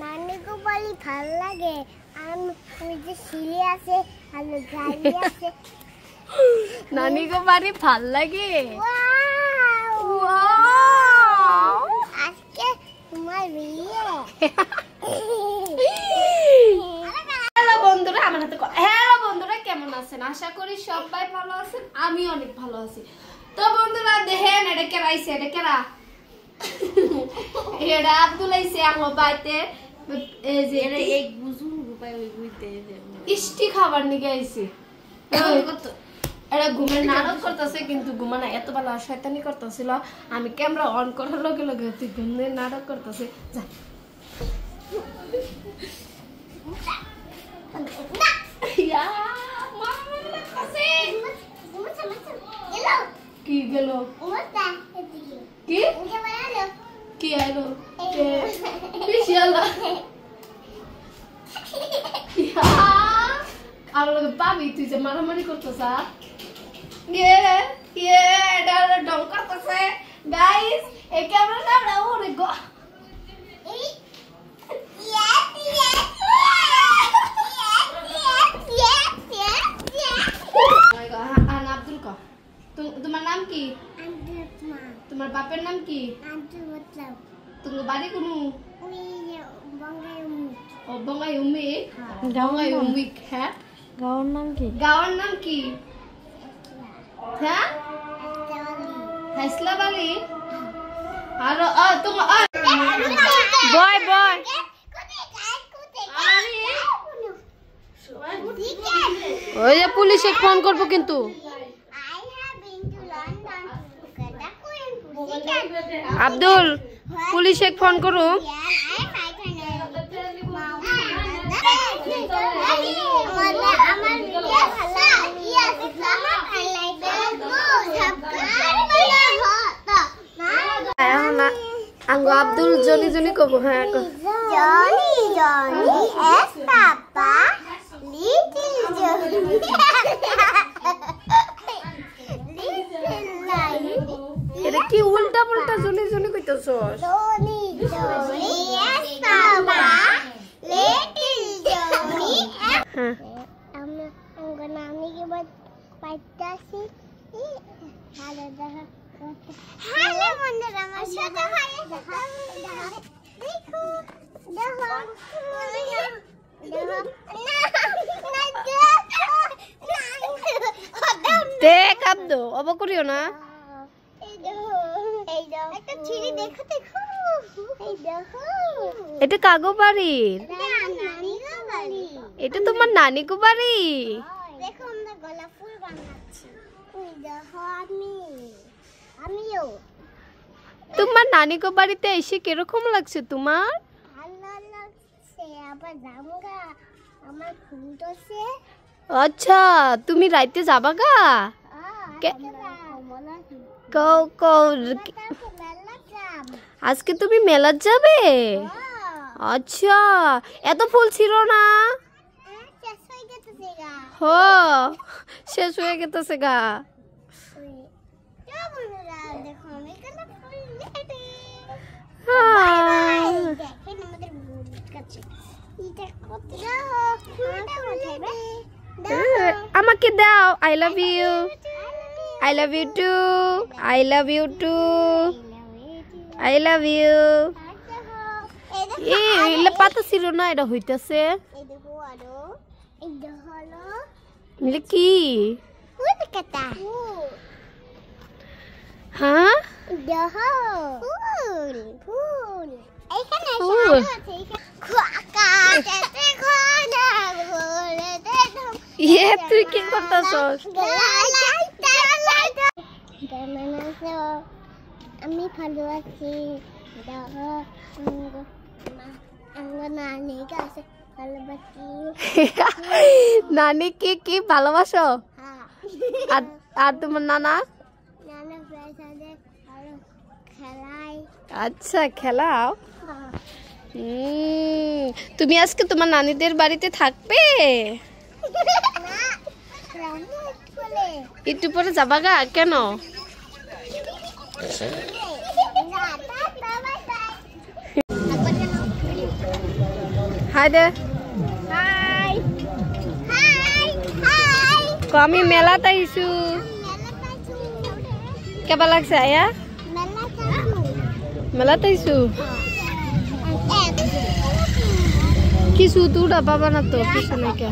নানি কো বলি ভাল লাগে আর ওই যে শিলি আছে আর গাড়ি আছে নানি কো বাড়ি ভাল লাগে ওয়াও আজকে তোমার বিয়ে হ্যালো বন্ধুরা আমার হাতে হ্যালো বন্ধুরা কেমন আছেন আশা করি সবাই ভালো আছেন আমি অনেক ভালো আছি তো বন্ধুরা দেখেন এটা কে রাইছে এটা কেরা এটা আব্দুল আইছে আমার বাইতে এই যে এক বুঝুন রূপায় ওই গুইতে ইষ্টি খাবার নিয়ে আইছে এটা ঘুমের নাটক করতেছে কিন্তু ঘুমানা এত ভালো শয়তানি করতেছিল আমি ক্যামেরা অন করার লগে লগে তুই ঘুমের নাটক করতেছে যা ইয়া মামা লাগতেছে কি গেল কি কি আইলো বিশালা ইয়া আর লগে পাবি তুই যে মারামারি করতেছ এটা ডং করতেছে গাইস এই ক্যামেরাটা আমরা ওরে গো তোমার নাম কি তোমার বাপের নাম কি তোমার বাড়ি কোনো বঙ্গাই উম্মি বঙ্গাই উম্মি হ্যাঁ গাওয়ার নাম কি হ্যাঁ হাসলাবালি আর তোমার বয় বয় ওই যে পুলিশে ফোন করবো কিন্তু আব্দুল পুলিশে ফোন করো আব্দুল জনি জনি কব হ্যাঁ Johnny Johnny yes papa little Johnny এটা কি উল্টা পুল্টা জনি জনি কইতেছস Johnny Johnny yes papa little Johnny হ্যাঁ আমরা নানি কে বাদ পাইতাছি হ্যালো দেখা হ্যালো বন্ধুরা আমার সাথে দেখো দেখ আব্দু অবাক করিও না এটা কাগো বাড়ির এটা তোমার নানি কো বাড়ি দেখো আমরা গোলাপ ফুল বানাচ্ছি দেখো আমিও তোমার নানি কো বাড়িতে এসে কিরকম লাগছে তোমার ভালো লাগছে আবার জামগা আমার খুলতেছে আচ্ছা তুমি রাইতে যাবা গা কও কও আজকে তুমি মেলা যাবে আচ্ছা এত ফুল ছিল না হো শেষ হয়ে গেছে গা আমাকে দাও I love you I love you too. I love you too. I love you. এই পাতা ছিল না এটা হইতাছে মিলে কি হ্যাঁ তুই কি করতেছস আমি ভালো আছি নানি কি ভালোবাসো আর তোমার নানা আচ্ছা খেলাও তুমি আজকে তোমার নানিদের বাড়িতে থাকবে একটু পরে যাবা গা কেন হাই দে হাই হাই হাই আমি মেলাত আহিছো কেবা লাগছে আয়া মেলাত আহিছো কিছু তুড়া পাবা না তো কিছু নাকি